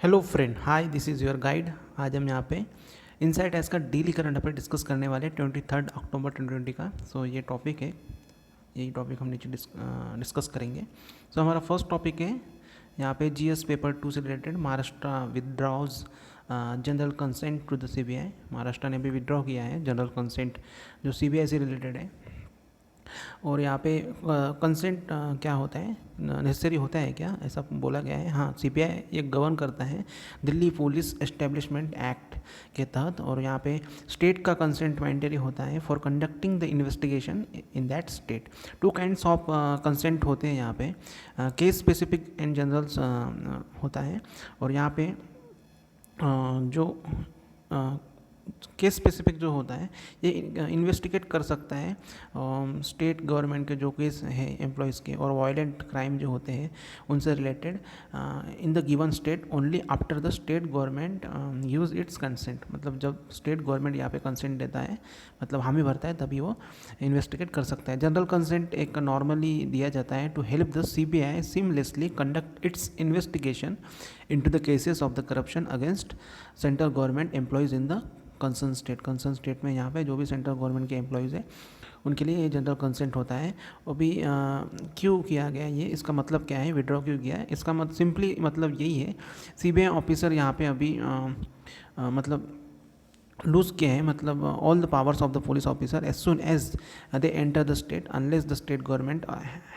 Hello friend, hi, this is your guide. आज हम यहाँ पे इनसाइट एस का डेली करंट अफेयर डिस्कस करने वाले 23 अक्टूबर 2020 का। सो ये टॉपिक है, यही टॉपिक हम नीचे डिस्कस करेंगे। सो हमारा फर्स्ट टॉपिक है यहाँ पे जीएस पेपर 2 से related, Maharashtra withdraws general consent to the CBI. Maharashtra ने भी विदड्रॉ किया है जनरल कंसेंट जो सीबीआई से रिलेटेड है। और यहाँ पे कंसेंट क्या होता है, नेसेसरी होता है क्या, ऐसा बोला गया है। हाँ, सीबीआई ये गवर्न करता है दिल्ली पुलिस एस्टेब्लिशमेंट एक्ट के तहत, और यहाँ पे स्टेट का कंसेंट मैंडेटरी होता है for conducting the investigation in that state. Two kinds of consent होते हैं यहाँ पे, केस स्पेसिफिक एंड जनरल्स होता है। और यहाँ पे जो केस स्पेसिफिक जो होता है ये इन्वेस्टिगेट कर सकता है स्टेट गवर्नमेंट के जो केस है एम्प्लॉयज़ के, और वायलेंट क्राइम जो होते हैं उनसे related in the given state only after the state government use it's consent. मतलब जब स्टेट गवर्नमेंट यहाँ पे कंसेंट देता है, मतलब हामी भरता है, तभी वो इन्वेस्टिगेट कर सकता है। जनरल कंसेंट एक नॉर्मली दिया जाता है to help the CBI seamlessly conduct its investigation into the cases of the corruption against central government employees in the concern state में यहाँ पे जो भी सेंट्रल गवर्नमेंट के एम्प्लॉयज़ हैं उनके लिए ये जनरल कंसेंट होता है। और भी क्यों किया गया ये, इसका मतलब क्या है, विड्रॉ क्यों किया है, इसका सिंपली मतलब यही है, सीबीआई ऑफिसर यहाँ पे अभी मतलब लूज़ किया है, मतलब all the powers of the police officer as soon as they enter the state unless the state government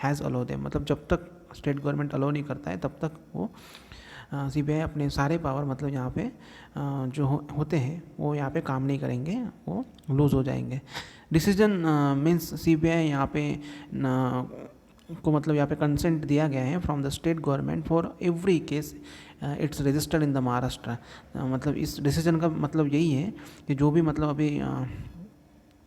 has allow them. मतलब जब तक स्टेट गवर्नमेंट अलो नहीं करता है तब तक वो सीबीआई अपने सारे पावर, मतलब यहाँ पे जो होते हैं वो यहाँ पे काम नहीं करेंगे, वो लूज़ हो जाएंगे। डिसीजन मीन्स सीबीआई यहाँ पे को मतलब यहाँ पे कंसेंट दिया गया है from the state government for every case it's registered in the Maharashtra. मतलब इस डिसीजन का मतलब यही है कि जो भी मतलब अभी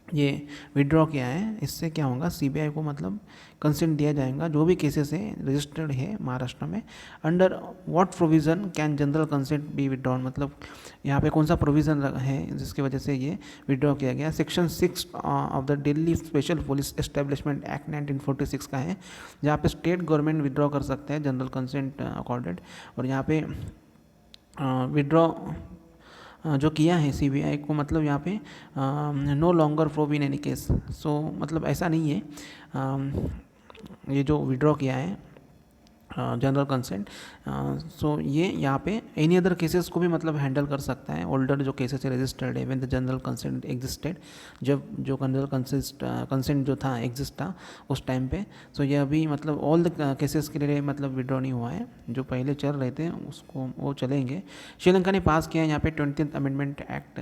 ये विड्रॉ किया है, इससे क्या होगा, सीबीआई को मतलब कंसेंट दिया जाएगा जो भी केसेस है रजिस्टर्ड है महाराष्ट्र में। Under what provision can general consent be withdrawn, मतलब यहाँ पे कौन सा प्रोविज़न है जिसकी वजह से ये विड्रॉ किया गया। Section 6 of the Delhi special police establishment act 1946 का है, जहाँ पे स्टेट गवर्नमेंट विड्रॉ कर सकते हैं जनरल कंसेंट अकॉर्डेड। और यहाँ पे विड्रॉ जो किया है सीबीआई को, मतलब यहाँ पे no longer prove in any case. So मतलब ऐसा नहीं है, ये जो विड्रॉ किया है जनरल कंसेंट, सो ये यहाँ पे एनी अदर केसेस को भी मतलब हैंडल कर सकता है। ओल्डर जो केसेस रजिस्टर्ड है when the general consent existed, जब जो जनरल कंसेंट जो था एग्जिस्ट था उस टाइम पे। सो ये अभी मतलब ऑल द केसेस के लिए मतलब विड्रॉ नहीं हुआ है, जो पहले चल रहे थे उसको वो चलेंगे। श्रीलंका ने पास किया है यहाँ पे 20th अमेंडमेंट एक्ट।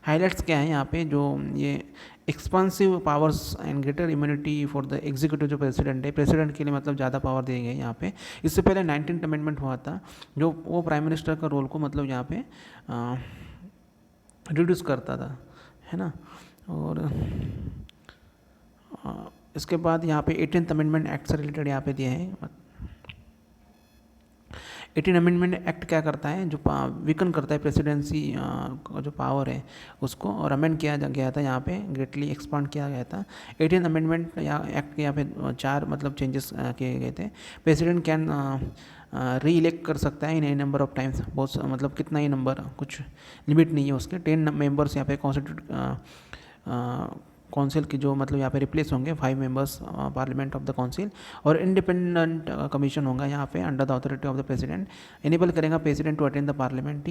हाईलाइट्स क्या है यहाँ पे, जो ये expansive powers and greater immunity for the executive, जो प्रेसिडेंट है, प्रेसिडेंट के लिए मतलब ज़्यादा पावर दिए गए यहाँ पे। इससे पहले 19th अमेंडमेंट हुआ था जो वो प्राइम मिनिस्टर का रोल को मतलब यहाँ पे रिड्यूस करता था, है ना। और इसके बाद यहाँ पे 18th अमेंडमेंट एक्ट से रिलेटेड यहाँ पे दिया है। 18 अमेंडमेंट एक्ट क्या करता है, जो वीकन करता है प्रेसिडेंसी का जो पावर है उसको, और अमेंड किया गया था यहाँ पे, ग्रेटली एक्सपांड किया गया था। 18 अमेंडमेंट या एक्ट के यहाँ पे 4 मतलब चेंजेस किए गए थे। प्रेसिडेंट कैन री इलेक्ट कर सकता है in any number of times, बहुत मतलब कितना ही नंबर, कुछ लिमिट नहीं है उसके। 10 मेंबर्स यहाँ पे काउंसिल की जो मतलब यहाँ पे रिप्लेस होंगे 5 members parliament of the council, और इंडिपेंडेंट कमीशन होगा यहाँ पे under the authority of the president. Enable करेगा president to attend the parliament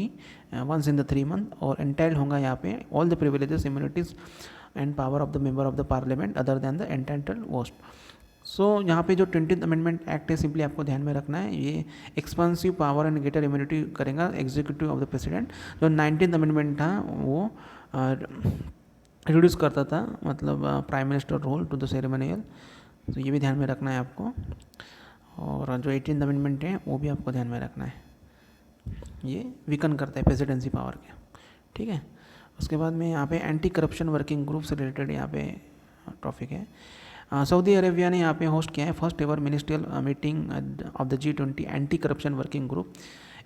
once in the 3 month, और एंटाइल होगा यहाँ पे all the privileges immunities and power of the member of the parliament other than the entitled post. So यहाँ पे जो 20th amendment act है, simply आपको ध्यान में रखना है, ये expansive power and greater immunity करेगा एग्जीक्यूटिव ऑफ द प्रेसिडेंट। जो 19th अमेंडमेंट था वो रिड्यूस करता था मतलब prime minister role to the ceremonial. तो ये भी ध्यान में रखना है आपको। और जो 18th अमेंडमेंट है वो भी आपको ध्यान में रखना है, ये वीकन करता है प्रेसिडेंसी पावर के, ठीक है। उसके बाद में यहाँ पे एंटी करप्शन वर्किंग ग्रुप से रिलेटेड यहाँ पे टॉपिक है। सऊदी अरेबिया ने यहाँ पे होस्ट किया है first ever ministerial meeting of the G20 anti corruption working group.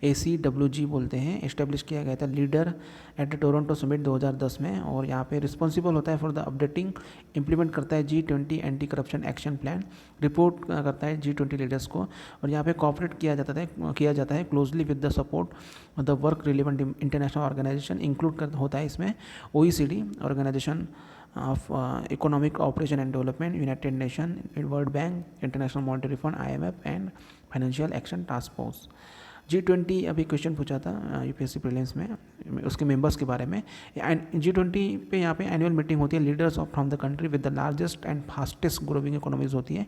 ACWG बोलते हैं, इस्टेब्लिश किया गया था लीडर एट टोरंटो समिट 2010 में। और यहाँ पे रिस्पॉन्सिबल होता है फॉर द अपडेटिंग, इम्प्लीमेंट करता है G20 anti corruption action plan, report करता है G20 लीडर्स को। और यहाँ पे कॉपरेट किया जाता है closely with the support the work relevant international organisation, include होता है इसमें OECD, organisation of economic operation and development, united nation, world bank, international monetary fund IMF and financial action task force. G20 अभी question पूछा था UPSC prelims में, उसके members के बारे में। G20 पे यहाँ पे एनुअल मीटिंग होती है leaders of from the country with the largest and fastest growing economies होती है,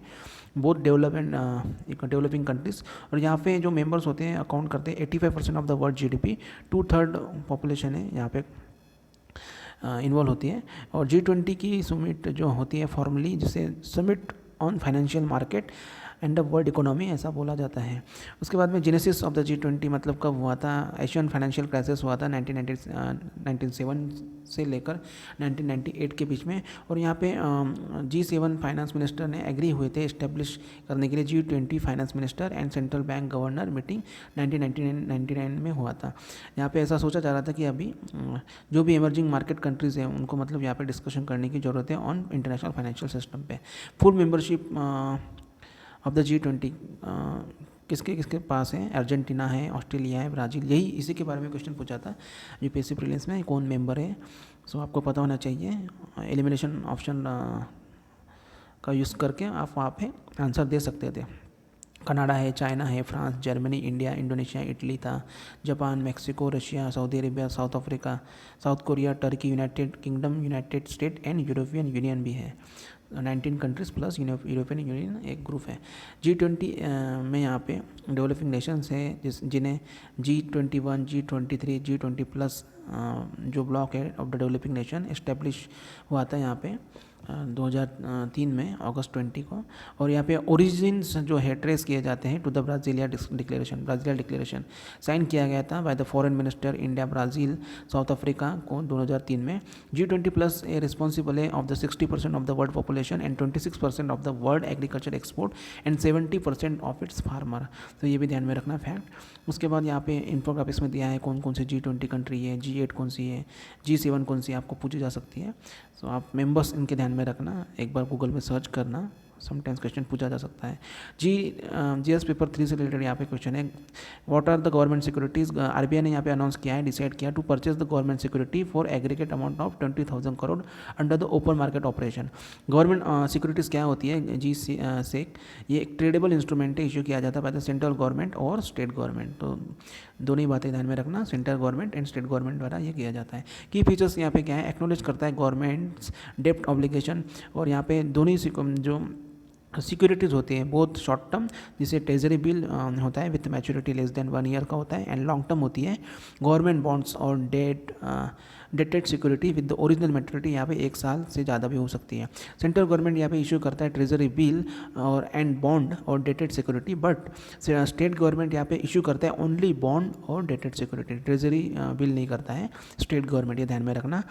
बोथ डेवलपिंग कंट्रीज। और यहाँ पे जो मेंबर्स होते हैं अकाउंट करते हैं 85% of the world GDP, 2/3 population है यहाँ पे इन्वॉल्व होती है। और G20 की समिट जो होती है फॉर्मली, जिसे summit on financial market and the world economy ऐसा बोला जाता है। उसके बाद में जेनेसिस ऑफ द G20 मतलब कब हुआ था, एशियन फाइनेंशियल क्राइसिस हुआ था 1997 से लेकर 1998 के बीच में। और यहाँ पे G7 फाइनेंस मिनिस्टर ने एग्री हुए थे इस्टेब्लिश करने के लिए G20 finance minister and central bank governor meeting 1999 में हुआ था। यहाँ पे ऐसा सोचा जा रहा था कि अभी जो भी इमर्जिंग मार्केट कंट्रीज़ हैं उनको मतलब यहाँ पे डिस्कशन करने की ज़रूरत है ऑन इंटरनेशनल फाइनेंशियल सिस्टम पे। Full membership of the G20 किसके किसके पास है, अर्जेंटीना है, ऑस्ट्रेलिया है, ब्राज़ील, यही इसी के बारे में क्वेश्चन पूछा था UPSC प्रीलिम्स में, कौन मेंबर है। सो आपको पता होना चाहिए, एलिमिनेशन ऑप्शन का यूज़ करके आप वहाँ पे आंसर दे सकते थे। कनाडा है, चाइना है, France, Germany, India, Indonesia, Italy था, Japan, Mexico, Russia, Saudi Arabia, South Africa, South Korea, Turkey, United Kingdom, United State and European Union भी है। 19 कंट्रीज़ प्लस यूरोपियन यूनियन एक ग्रुप है। G20 में यहाँ पे डेवलपिंग नेशंस है जिन्हें G21, G23, G20 प्लस जो ब्लॉक है of the developing nation establish हुआ था यहाँ पे 2003 में अगस्त 20 को। और यहाँ पे ओरिजिन्स जो है ट्रेस किए जाते हैं to the Brasilia declaration sign किया गया था by the foreign minister India, Brazil, South Africa को 2003 में। G20 प्लस ए रिस्पॉन्सिबल है of the 60% of the world population and 26% of the world agriculture export and 70% of its farmer. तो ये भी ध्यान में रखना फैक्ट। उसके बाद यहाँ पे इन्फोग्राफिक्स में दिया है कौन कौन से G20 कंट्री है, G8 कौन सी है, G7 कौन सी आपको पूछी जा सकती है। तो आप मेंबर्स इनके ध्यान में रखना, एक बार गूगल में सर्च करना, समटाइम्स क्वेश्चन पूछा जा सकता है। GS पेपर 3 से रिलेटेड यहाँ पे क्वेश्चन है, what are the government securities. RBI ने यहाँ पे अनाउंस किया है, डिसाइड किया to purchase the government security for aggregate amount of 20,000 crore under the open market operation. Government securities क्या होती है, GSEC, ये एक ट्रेडेबल इंस्ट्रूमेंट है, इशू किया जाता है बाय द सेंट्रल गवर्नमेंट और स्टेट गवर्नमेंट। तो दोनों ही बातें ध्यान में रखना, central government and state government द्वारा ये किया जाता है। की फीचर्स यहाँ पे क्या है, एक्नोलेज करता है गवर्नमेंट्स डेप्ट ऑब्लिगेशन। और यहाँ पे दोनों ही जो सिक्योरिटीज़ होती हैं बहुत शॉर्ट टर्म, जिसे ट्रेजरी बिल होता है with maturity less than 1 year का होता है, एंड लॉन्ग टर्म होती है गवर्नमेंट बॉन्ड्स और dated security with the original maturity यहाँ पे 1 साल से ज़्यादा भी हो सकती है। सेंट्रल गवर्नमेंट यहाँ पे इशू करता है ट्रेजरी बिल और एंड बॉन्ड और dated security, but state government यहाँ पे इशू करता है ओनली बॉन्ड और डेटेड सिक्योरिटी, ट्रेजरी बिल नहीं करता है स्टेट गवर्नमेंट, ये ध्यान में रखना,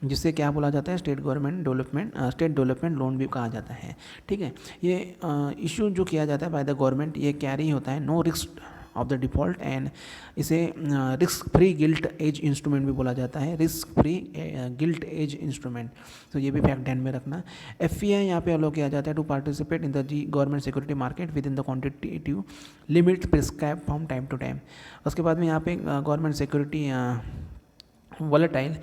जिससे क्या बोला जाता है स्टेट डेवलपमेंट लोन भी कहा जाता है। ठीक है, ये इशू जो किया जाता है बाय द गवर्नमेंट, ये कैरी होता है no risk of the default and इसे risk free gilt edge instrument भी बोला जाता है, risk free gilt edge instrument. तो ये भी फैक्ट ध्यान में रखना। FPI यहाँ पे अलो किया जाता है to participate in the government security market within the quantitative limit prescribe from time to time. उसके बाद में यहाँ पे गवर्नमेंट सिक्योरिटी वॉलेटाइल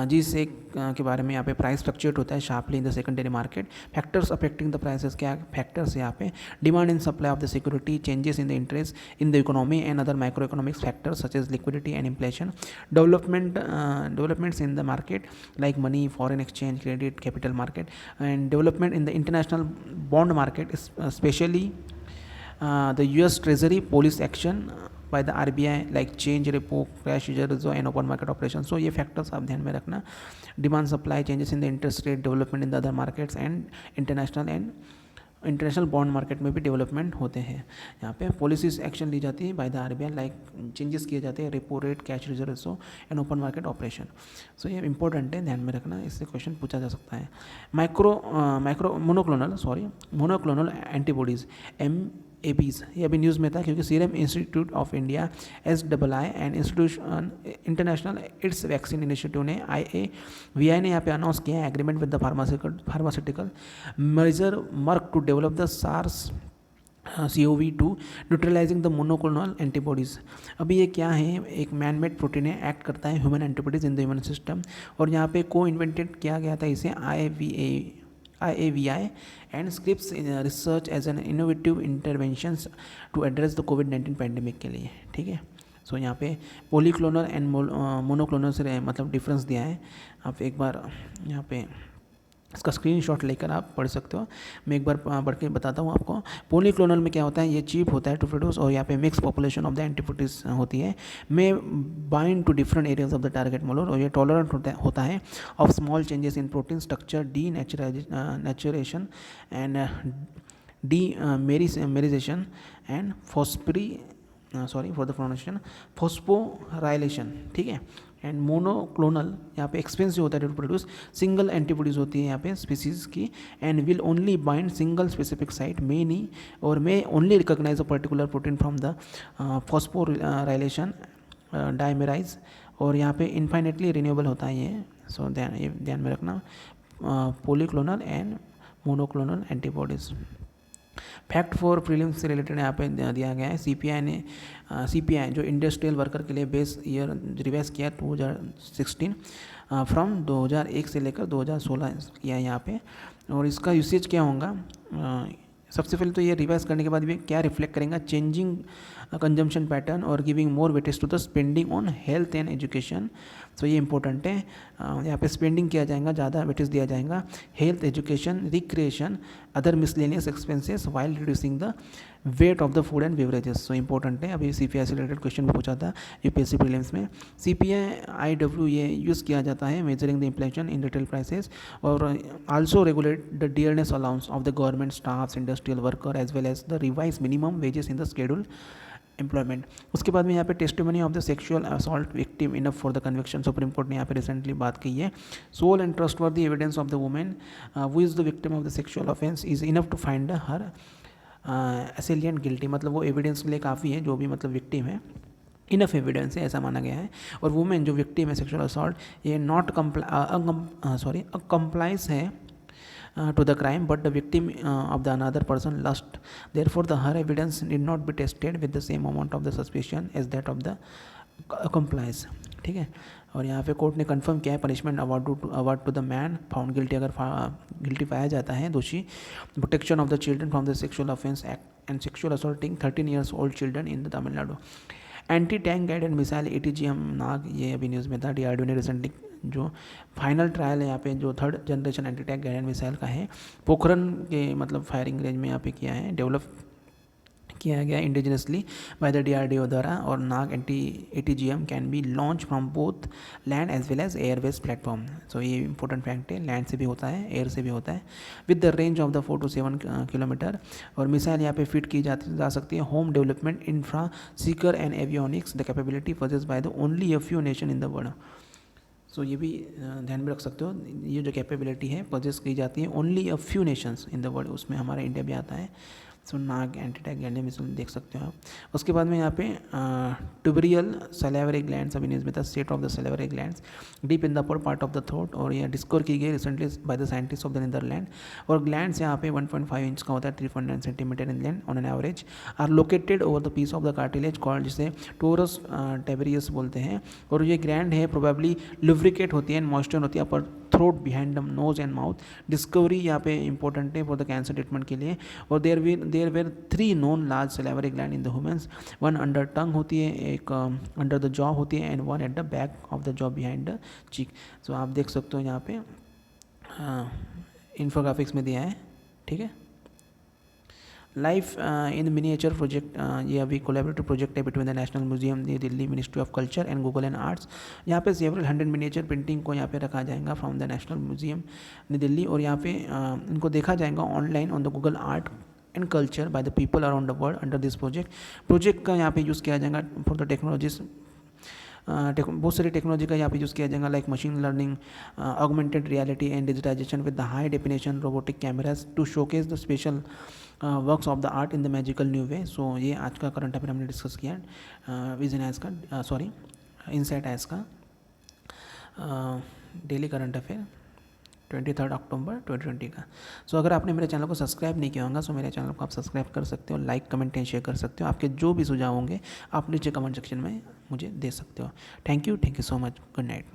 GSEC के बारे में यहाँ पे प्राइस फ्लक्चुएट होता है sharply in the secondary market. Factors affecting the prices, क्या फैक्टर्स यहाँ पे, demand in supply of the security, changes in the interest in the economy and other micro economics factors such as liquidity and inflation, developments in the market like money, foreign exchange, credit, capital market and development in the international bond market, specially the US Treasury policy action by the RBI like change repo, cash reserves and open market operations। so ये factors आप ध्यान में रखना। Demand supply, changes in the interest rate, development in the other markets and international bond market में भी development होते हैं। यहाँ पे पॉलिसीज एक्शन ली जाती है by the RBI like changes किए जाते हैं repo rate, cash reserve ratio and open market operation. So ये इंपॉर्टेंट है, ध्यान में रखना, इससे क्वेश्चन पूछा जा सकता है। मोनोक्लोनल एंटीबॉडीज़ एबीज, ये अभी न्यूज़ में था क्योंकि serum institute of India SII and institution international its vaccine initiative ने IAVI ने यहाँ पे अनाउंस किया है agreement with the pharmaceutical major Merck to develop the SARS CoV-2 neutralising the monoclonal antibodies. अभी ये क्या है, एक मैन मेड प्रोटीन है, एक्ट करता है human antibodies in the human system, और यहाँ पे को इन्वेंटेड किया गया था इसे IAVI and Scripps research as an innovative interventions to address the कोविड-19 पैंडेमिक के लिए। ठीक है, सो यहाँ पे पॉलीक्लोनल एंड मोनोक्लोनल से मतलब डिफरेंस दिया है। आप एक बार यहाँ पे इसका स्क्रीनशॉट लेकर आप पढ़ सकते हो, मैं एक बार पढ़ के बताता हूँ आपको। पॉलीक्लोनल में क्या होता है, ये चीप होता है टू प्रोड्यूस, और यहाँ पे mix population of the antibodies होती है, may bind to different areas of the target molar, और ये टॉलरेंट होता है of small changes in protein structure, denaturation and dimerization and phosphorylation. ठीक है, एंड मोनोक्लोनल यहाँ पे एक्सपेंसिव होता है टू प्रोड्यूस, सिंगल एंटीबॉडीज होती है यहाँ पे स्पीसीज की, and will only bind single specific site, may नहीं और may only recognize a particular protein from the phosphorylation dimerize, और यहाँ पे इनफाइनेटली रिन्यूएबल होता है ये। सो ध्यान में रखना, polyclonal and monoclonal antibodies. Fact for prelims से रिलेटेड यहाँ पे दिया गया है, CPI जो इंडस्ट्रियल वर्कर के लिए बेस ईयर रिवाइज किया 2016 फ्रॉम 2001 से लेकर 2016 किया है यहाँ पे, और इसका यूसेज क्या होगा, सबसे पहले तो ये रिवाइज करने के बाद भी क्या रिफ्लेक्ट करेगा, चेंजिंग कंजम्पशन पैटर्न और giving more weightage to the spending on health and education. तो ये इंपॉर्टेंट है, यहाँ पे स्पेंडिंग किया जाएगा, ज़्यादा वेटेज दिया जाएगा health, education, recreation, other miscellaneous expenses while reducing the weight of the food and beverages. So important है, अभी CPI से रिलेटेड क्वेश्चन भी पूछा था UPSC प्रीलिम्स में। CPI-IW ये यूज़ किया जाता है measuring the inflation in retail prices, और also regulate the dearness allowance of the government staffs, industrial worker as well as the revise minimum wages in the schedule employment. उसके बाद में यहाँ पे testimony of the sexual assault victim enough for the conviction, Supreme Court ने यहाँ पे recently बात की है। Sole and trustworthy evidence of the women who is the victim of the sexual offence is enough to find her assailant guilty, मतलब वो evidence के लिए काफ़ी है, जो भी मतलब विक्टिम है इनफ एविडेंस है ऐसा माना गया है। और वुमेन जो विक्टिम है सेक्सुअल असॉल्ट, ये नॉट कंप्लाइज है to the crime but the victim of the another person lust, therefore the her evidence need not be tested with the same amount of the suspicion as that of the compliance। ठीक है, और यहाँ पे court ने confirm किया है punishment award to the man found guilty, अगर guilty पाया जाता है दोषी, protection of the children from the sexual offence act and sexual assaulting 13 years old children in the Tamil Nadu. Anti tank guided missile ATGM Nag, ये अभी news में था, DRDO ने रिसेंटली जो फाइनल ट्रायल है यहाँ पे जो 3rd generation anti tank guided missile का है, पोखरन के मतलब फायरिंग रेंज में यहाँ पे किया है, डेवलप किया गया इंडिजिनसली बाय द DRDO द्वारा, और Nag ATGM can be launch from both land as well as airways platform. So ये इंपॉर्टेंट फैक्ट है, लैंड से भी होता है, एयर से भी होता है, with the range of the 4 to 7 kilometre, और मिसाइल यहाँ पे फिट की जा सकती है home development infra seeker and avionics, the capability possessed by the only a few nation in the world. So ये भी ध्यान में रख सकते हो, ये जो कैपेबिलिटी है पजेस की जाती है only a few nations in the world, उसमें हमारा इंडिया भी आता है। So Nag anti tank guided missile देख सकते हो आप। उसके बाद में यहाँ पे ट्यूबरियल सैलिवरी ग्लैंड्स, अभी न्यूज़ में था, state of the salivary glands deep in the upper part of the throat, और यह डिस्कवर की गई recently by the scientist of the Netherlands. और ग्लैंड्स यहाँ पे 1.5 इंच का होता है, 3.9 centimetre in length on an average, are located over the piece of the cartilage called, जिसे टोरस टेबरियस बोलते हैं। और ये ग्लैंड है प्रोबेबली लुब्रिकेट होती है एंड मॉइस्चर होती है upper throat behind the nose and mouth. Discovery यहाँ पे इंपॉर्टेंट है फॉर द कैंसर ट्रीटमेंट के लिए। और there were 3 known large salivary gland in the humans, 1 under tongue होती है, एक अंडर द जॉ होती है, and 1 at the back of the jaw behind the cheek. So आप देख सकते हो यहाँ पे इन्फोग्राफिक्स में दिया है। ठीक है, लाइफ इन मिनिएचर प्रोजेक्ट, ये अभी कोलैबोरेटिव प्रोजेक्ट है between the national museum new Delhi, ministry of culture and Google and arts. यहाँ पे सेवरल 100 मिनिएचर पेंटिंग को यहाँ पे रखा जाएगा from the national museum new Delhi, और यहाँ पे इनको देखा जाएगा online on the Google art and culture by the people around the world under this project का यहाँ पे यूज़ किया जाएगा फॉर द टेक्नोलॉजीज बहुत सारी टेक्नोलॉजी का यहाँ पे यूज़ किया जाएगा, like machine learning, augmented reality and digitization with the high definition robotic cameras to showcase the special works of the art in the magical new way. So ये आज का करंट अफेयर हमने discuss किया vision edge का, sorry insight edge का daily current affair 23 October 2020 का। सो अगर आपने मेरे चैनल को सब्सक्राइब नहीं किया होगा, सो मेरे चैनल को आप सब्सक्राइब कर सकते हो, लाइक कमेंट एंड शेयर कर सकते हो। आपके जो भी सुझाव होंगे आप नीचे कमेंट सेक्शन में मुझे दे सकते हो। Thank you so much, good night.